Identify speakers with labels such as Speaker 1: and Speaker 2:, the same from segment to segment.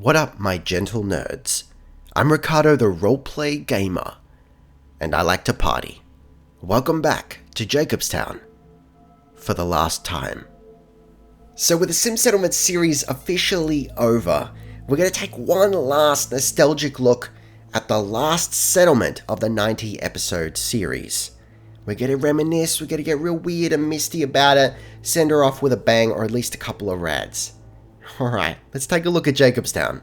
Speaker 1: What up, my gentle nerds? I'm Ricardo the Roleplay Gamer, and I like to party. Welcome back to Jacobstown for the last time. So with the Sim Settlement series officially over, we're going to take one last nostalgic look at the last settlement of the 90 episode series. We're going to reminisce, we're going to get real weird and misty about it, send her off with a bang or at least a couple of rads. Alright, let's take a look at Jacobstown.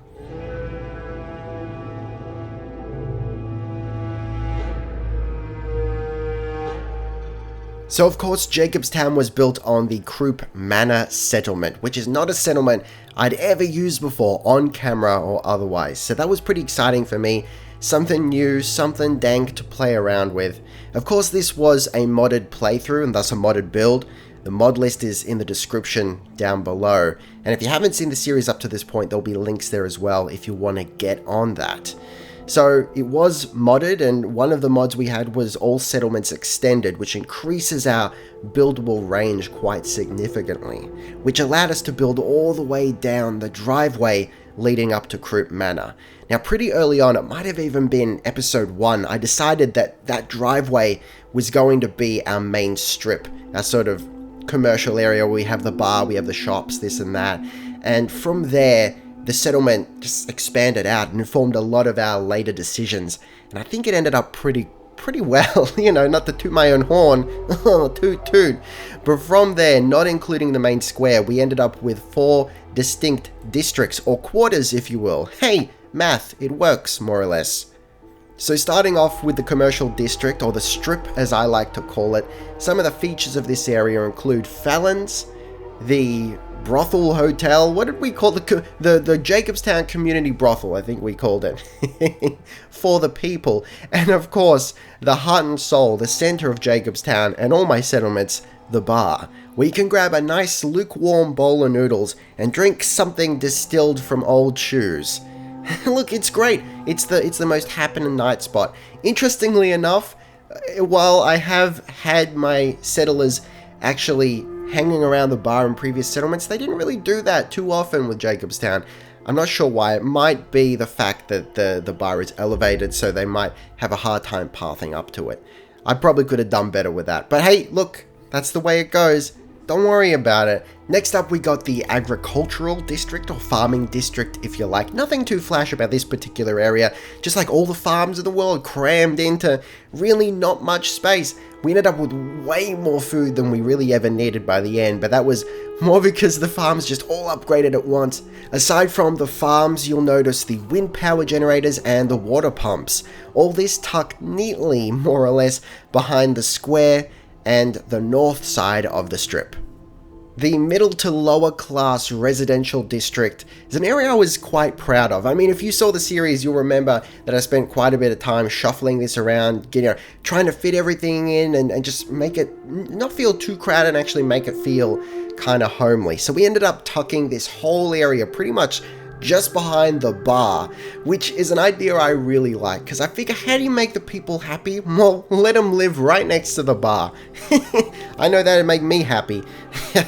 Speaker 1: So of course, Jacobstown was built on the Krupp Manor settlement, which is not a settlement I'd ever used before on camera or otherwise. So that was pretty exciting for me. Something new, something dank to play around with. Of course, this was a modded playthrough and thus a modded build. The mod list is in the description down below. And if you haven't seen the series up to this point, there'll be links there as well if you want to get on that. So it was modded, and one of the mods we had was All Settlements Extended, which increases our buildable range quite significantly, which allowed us to build all the way down the driveway leading up to Krupp Manor. Now pretty early on, it might have even been episode 1, I decided that that driveway was going to be our main strip, our sort of commercial area where we have the bar, we have the shops, this and that, and from there the settlement just expanded out and informed a lot of our later decisions, and I think it ended up pretty well, you know, not to toot my own horn, toot toot, but from there, not including the main square, we ended up with 4 distinct districts, or quarters if you will. Hey, math, it works more or less. So starting off with the commercial district, or the strip as I like to call it, some of the features of this area include Fallon's, the brothel hotel, what did we call the Jacobstown community brothel, I think we called it, for the people, and of course the heart and soul, the center of Jacobstown and all my settlements, the bar, where you can grab a nice lukewarm bowl of noodles and drink something distilled from old shoes. Look, it's great. It's the most happening night spot. Interestingly enough, while I have had my settlers actually hanging around the bar in previous settlements, they didn't really do that too often with Jacobstown. I'm not sure why. It might be the fact that the bar is elevated, so they might have a hard time pathing up to it. I probably could have done better with that. But hey, look, that's the way it goes. Don't worry about it. Next up, we got the agricultural district, or farming district if you like. Nothing too flash about this particular area, just like all the farms in the world crammed into really not much space. We ended up with way more food than we really ever needed by the end, but that was more because the farms just all upgraded at once. Aside from the farms, you'll notice the wind power generators and the water pumps. All this tucked neatly, more or less, behind the square and the north side of the strip. The middle to lower class residential district is an area I was quite proud of. I mean, if you saw the series, you'll remember that I spent quite a bit of time shuffling this around, trying to fit everything in and just make it not feel too crowded and actually make it feel kind of homely. So we ended up tucking this whole area pretty much just behind the bar, which is an idea I really like, because I figure, how do you make the people happy? Well, let them live right next to the bar. I know that'd make me happy.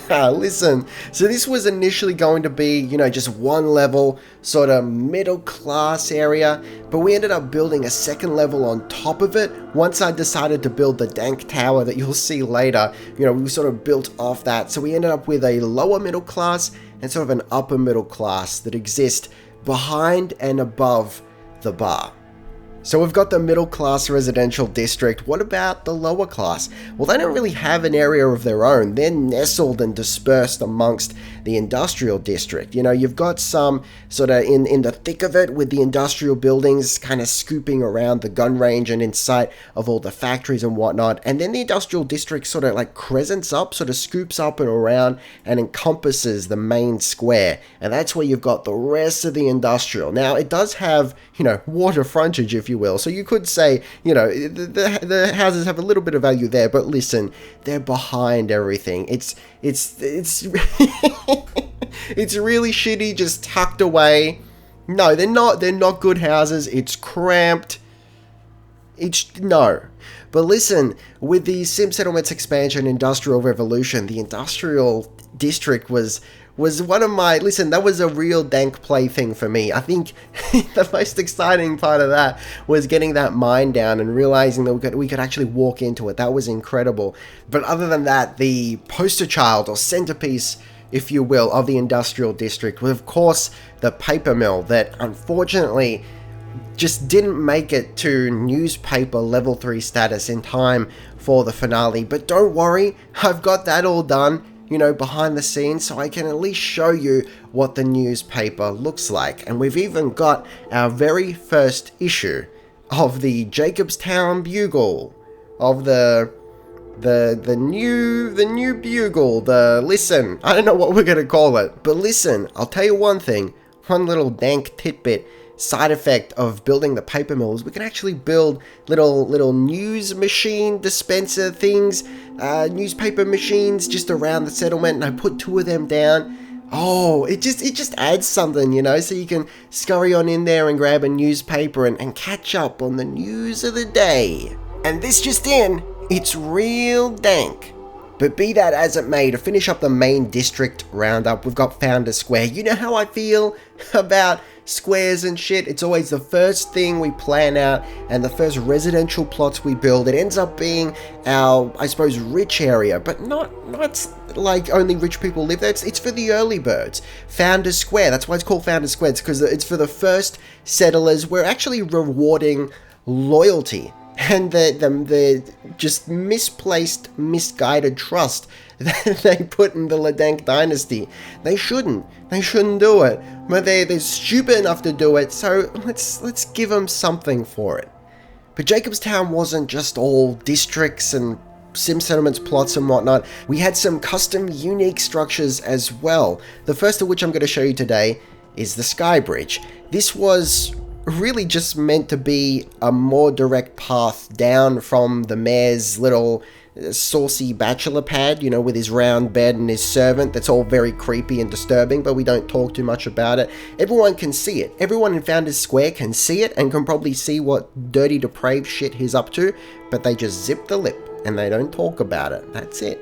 Speaker 1: Listen, so this was initially going to be, just one level, sort of middle class area, but we ended up building a second level on top of it. Once I decided to build the dank tower that you'll see later, we sort of built off that, so we ended up with a lower middle class and sort of an upper middle class that exist behind and above the bar. So we've got the middle class residential district. What about the lower class? Well, they don't really have an area of their own. They're nestled and dispersed amongst the industrial district. You've got some sort of in the thick of it with the industrial buildings kind of scooping around the gun range and in sight of all the factories and whatnot. And then the industrial district sort of like crescents up, sort of scoops up and around and encompasses the main square. And that's where you've got the rest of the industrial. Now, it does have, water frontage, if you will. So you could say, the houses have a little bit of value there, but listen, they're behind everything. It's it's really shitty, just tucked away. No, they're not good houses. It's cramped. No. But listen, with the Sim Settlements expansion, Industrial Revolution, the industrial district was was one of my... Listen, that was a real dank play thing for me. I think the most exciting part of that was getting that mine down and realizing that we could actually walk into it. That was incredible. But other than that, the poster child or centerpiece, if you will, of the industrial district was, of course, the paper mill that unfortunately just didn't make it to newspaper level 3 status in time for the finale. But don't worry, I've got that all done, behind the scenes, so I can at least show you what the newspaper looks like. And we've even got our very first issue of the Jacobstown Bugle, of the new Bugle, listen, I don't know what we're gonna call it, but listen, I'll tell you one thing, one little dank tidbit side effect of building the paper mill is we can actually build little news machine dispenser things, newspaper machines just around the settlement, and I put 2 of them down. Oh, it just adds something, so you can scurry on in there and grab a newspaper and catch up on the news of the day. And this just in, it's real dank. But be that as it may, to finish up the main district roundup, we've got Founders Square. You know how I feel about squares and shit. It's always the first thing we plan out and the first residential plots we build. It ends up being our, I suppose, rich area, but not like only rich people live there. It's for the early birds. Founders Square, that's why it's called Founders Square. It's because it's for the first settlers. We're actually rewarding loyalty and the just misplaced, misguided trust that they put in the Ledank dynasty. They shouldn't do it, but they're stupid enough to do it, so let's give them something for it. But Jacobstown wasn't just all districts and sim settlements, plots and whatnot. We had some custom unique structures as well. The first of which I'm going to show you today is the Sky Bridge. This was really just meant to be a more direct path down from the mayor's little saucy bachelor pad, with his round bed and his servant. That's all very creepy and disturbing, but we don't talk too much about it. Everyone can see it. Everyone in Founders Square can see it and can probably see what dirty, depraved shit he's up to, but they just zip the lip and they don't talk about it. That's it.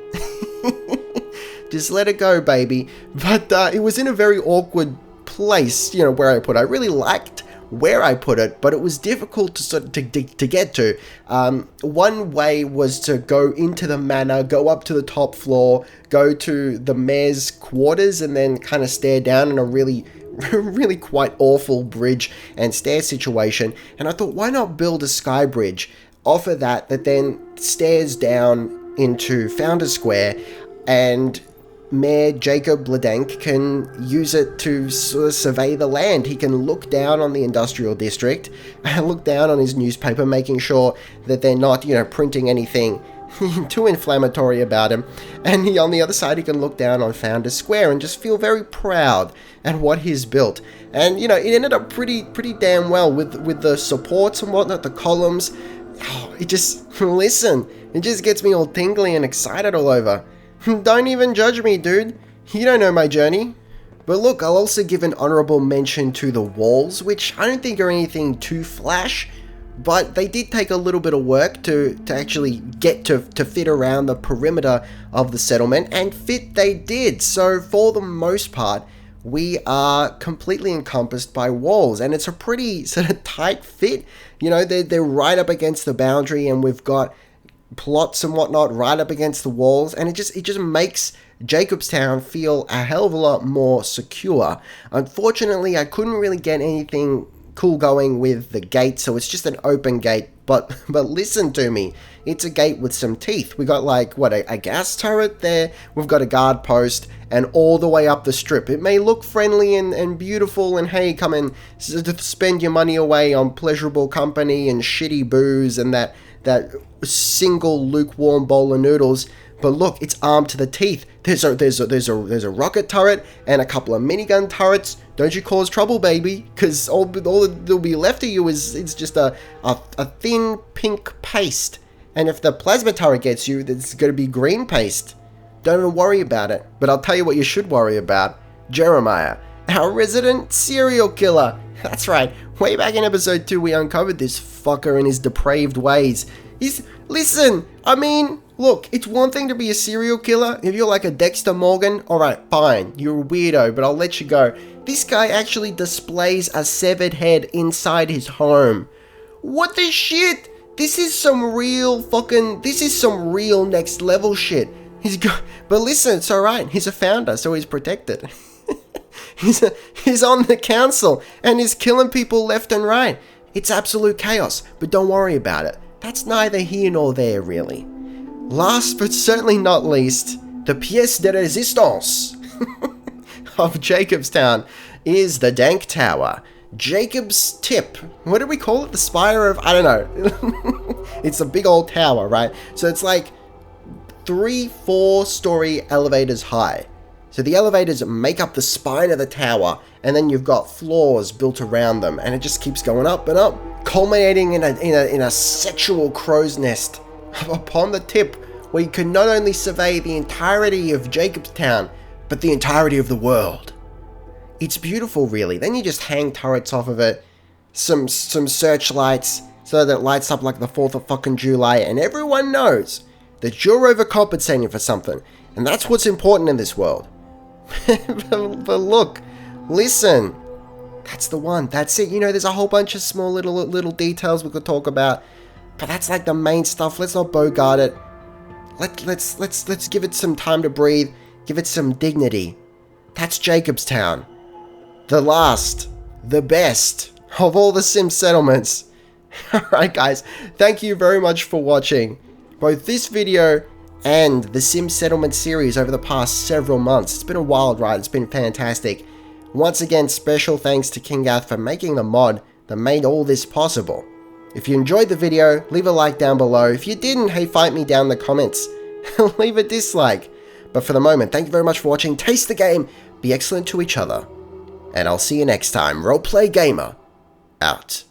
Speaker 1: Just let it go, baby. But it was in a very awkward place, where I put it. I really liked where I put it, but it was difficult to get to. One way was to go into the manor, go up to the top floor, go to the mayor's quarters, and then kind of stare down in a really quite awful bridge and stair situation. And I thought, why not build a sky bridge off of that then stares down into Founders Square, and Mayor Jacob Ledank can use it to sort of survey the land. He can look down on the industrial district and look down on his newspaper, making sure that they're not, printing anything too inflammatory about him. And on the other side, he can look down on Founders Square and just feel very proud at what he's built. And, it ended up pretty damn well with the supports and whatnot, the columns. Oh, it just gets me all tingly and excited all over. Don't even judge me, dude. You don't know my journey. But look, I'll also give an honorable mention to the walls, which I don't think are anything too flash, but they did take a little bit of work to actually get to fit around the perimeter of the settlement, and fit they did. So for the most part, we are completely encompassed by walls, and it's a pretty sort of tight fit. They're right up against the boundary, and we've got plots and whatnot right up against the walls, and it just makes Jacobstown feel a hell of a lot more secure. Unfortunately, I couldn't really get anything cool going with the gate, so it's just an open gate, but listen to me, it's a gate with some teeth. We got a gas turret there, we've got a guard post, and all the way up the strip. It may look friendly and beautiful, and hey, come and spend your money away on pleasurable company and shitty booze and that single lukewarm bowl of noodles, but look, it's armed to the teeth. There's a rocket turret and a couple of minigun turrets. Don't you cause trouble, baby, because all that'll be left of you is just a thin pink paste, and if the plasma turret gets you, it's going to be green paste. Don't even worry about it. But I'll tell you what you should worry about: Jeremiah, our resident serial killer. That's right, way back in episode 2 we uncovered this fucker and his depraved ways. Look, it's one thing to be a serial killer. If you're like a Dexter Morgan, alright, fine, you're a weirdo, but I'll let you go. This guy actually displays a severed head inside his home. What the shit? This is some real next level shit. But listen, it's alright, he's a founder, so he's protected. He's on the council, and he's killing people left and right. It's absolute chaos, but don't worry about it. That's neither here nor there, really. Last but certainly not least, the pièce de résistance of Jacobstown is the Dank Tower. Jacob's Tip. What do we call it? The spire of... I don't know. It's a big old tower, right? So it's like 3-4 story elevators high. So the elevators make up the spine of the tower, and then you've got floors built around them, and it just keeps going up and up, culminating in a sexual crow's nest upon the tip, where you can not only survey the entirety of Jacobstown, but the entirety of the world. It's beautiful, really. Then you just hang turrets off of it, some searchlights, so that it lights up like the 4th of fucking July, and everyone knows that you're overcompensating for something, and that's what's important in this world. But look, listen, that's the one. That's it. You know, there's a whole bunch of small little details we could talk about, but that's like the main stuff. Let's not bogart it. Let's give it some time to breathe. Give it some dignity. That's Jacobstown, the last, the best of all the Sim settlements. Alright guys, thank you very much for watching both this video and the Sim Settlement series over the past several months. It's been a wild ride, it's been fantastic. Once again, special thanks to kinggath for making the mod that made all this possible. If you enjoyed the video, leave a like down below. If you didn't, hey, fight me down in the comments. Leave a dislike. But for the moment, thank you very much for watching. Taste the game, be excellent to each other, and I'll see you next time. Roleplay Gamer, out.